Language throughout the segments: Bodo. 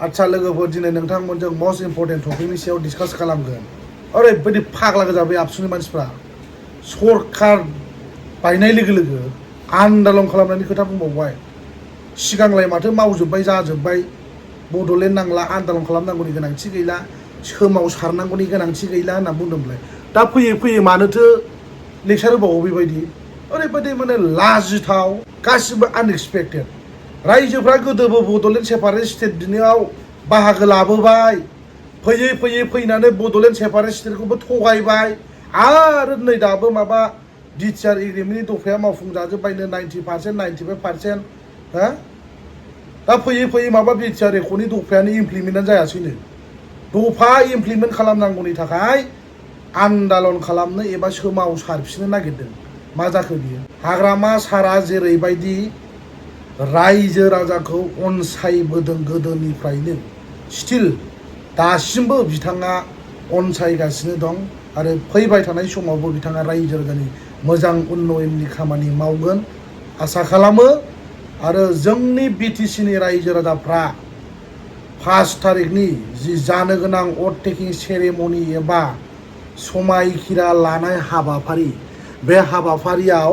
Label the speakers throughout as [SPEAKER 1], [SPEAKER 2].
[SPEAKER 1] आच्छा लोगोफोर दिनै नोंथांमोनजों मस्ट इम्पर्टेन्ट टपिकनि सायाव डिसकास खालामगोन। ओरैबायदि फाग्ला गोजा बे आबसुनि मानसिफ्रा सरकार बायनाय लोगो लोगो आन्दालन खालामनायनि खोथा बुंबावबाय। सिगांलाय माथो मावजोब्बाय जाजोब्बाय बड'लेण्ड नांला आन्दालन खालामनांगौनि गोनांथि गैला सोमावसारनांगौनि गोनांथि गैला होनना बुंदोंमोनलाय दा फैयै फैयै मानोथो लेक्सार होबावो बेबायदि ओरैबायदि माने लाजिथाव गासिबो आनएक्सपेक्टेड। रायजोफ्रा गोदोबो बड'लेण्ड सेपारेट स्टेट बिनायाव बाहागो लाबोबाय फैयै फैयै फैनानै बड'लेण्ड सेपारेट स्टेटखौबो थगायबाय आरो नै दाबो माबा बिटिआर एग्रिमेन्टनि दफाया मावफुंजाजोब्बायनो 90% 95% हा दा फैयै फैयै माबा बिटिआर एकर्डनि दफायानो इमप्लिमेन्टआनो जायासैनो। दफा इमप्लिमेन्ट खालामनांगौनि थाखाय आन्दालन खालामनो एबा सोमावसारफिननो नागिरदों। मा जाखो बियो हाग्रामा सारा जेरैबायदि रायजो राजाखौ अनसायबोदों गोदोनिफ्रायनो स्टिल दासिमबो बिथाङा अनसायगासिनो दं आरो फैबाय थानाय समावबो बिथाङा रायजो राजानि मोजां उन्नयननि खामानि मावगोन आसा खालामो। आरो जोंनि बिटिसिनि रायजो राजाफ्रा 5 तारिखनि जि जानो गोनां अथ टेकिं सेरेमनि एबा समायखिरा लानाय हाबाफारि बे हाबाफारियाव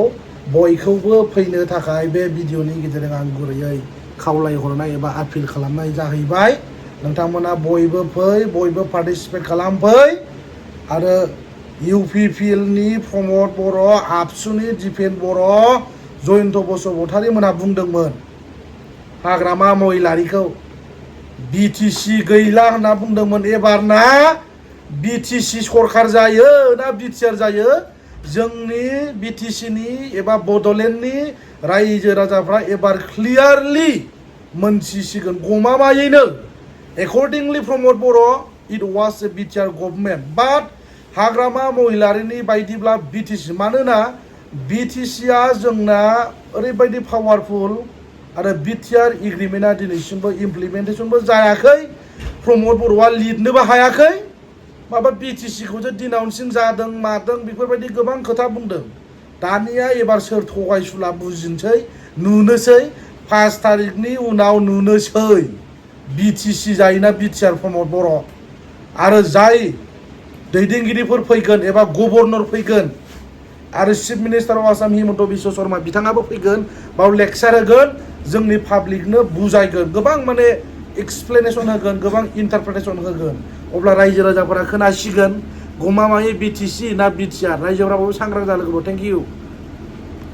[SPEAKER 1] बयखौबो फैनो थाखाय बे भिडिअनि गेजेरजों आं गुरैयै खावलायहरनाय एबा आपिल खालामनाय जाहैबाय। नोंथांमोना बयबो फै बयबो पार्टिसिपेट खालामफै आरो इउपिपिएलनि प्रमद बर' आबसुनि दिपेन बर' जयन्त बसुमतारी मोनहा बुंदोंमोन हाग्रामा महिलारिखौ बिटिसि गैला होनना बुंदोंमोन। एबार ना बिटिसि सरकार जायो ना बिटिआर जायो जोंनि बिटिसिनि एबा बड'लेण्डनि रायजो राजाफ्रा एबार क्लियारलि मोनथिसिगोन गमामायैनो। Accordingly Pramod Boro' it was a better government but Hagrama महिलारिनि बायदिब्ला बिटिसि मानोना बिटिसिआ जोंना ओरैबायदि पावारफुल आरो बिटिआर एग्रिमेन्टआ दिनैसिमबो इमप्लिमेन्टेसनबो जायाखै प्रमद बर'आ लिरनोबो हायाखै माबा बिटिसिखौसो दिनाउन्सिं जादों मादों बेफोरबायदि गोबां खोथा बुंदों। दानिया एबार सोर थगायसुला बुजिनोसै नुनोसै 5 तारिखनि उनाव नुनोसै बिटिसि जायोना बिटिआर प्रमद बर' आरो जाय दैदेनगिरिफोर फैगोन एबा गभर्नर फैगोन आरो chief minister of Assam Himanta Biswa Sharma बिथाङाबो फैगोन बाव लेक्सार होगोन जोंनि पाब्लिकनो बुजायगोन गोबां माने एक्सप्लेनेसन होगोन गोबां इन्टारप्रिटेसन होगोन अब्ला रायजो राजाफोरा खोनासिगोन गमामायै बिटिसि ना बिटिआर रायजोफ्राबो सांग्रां जानो। Thank you.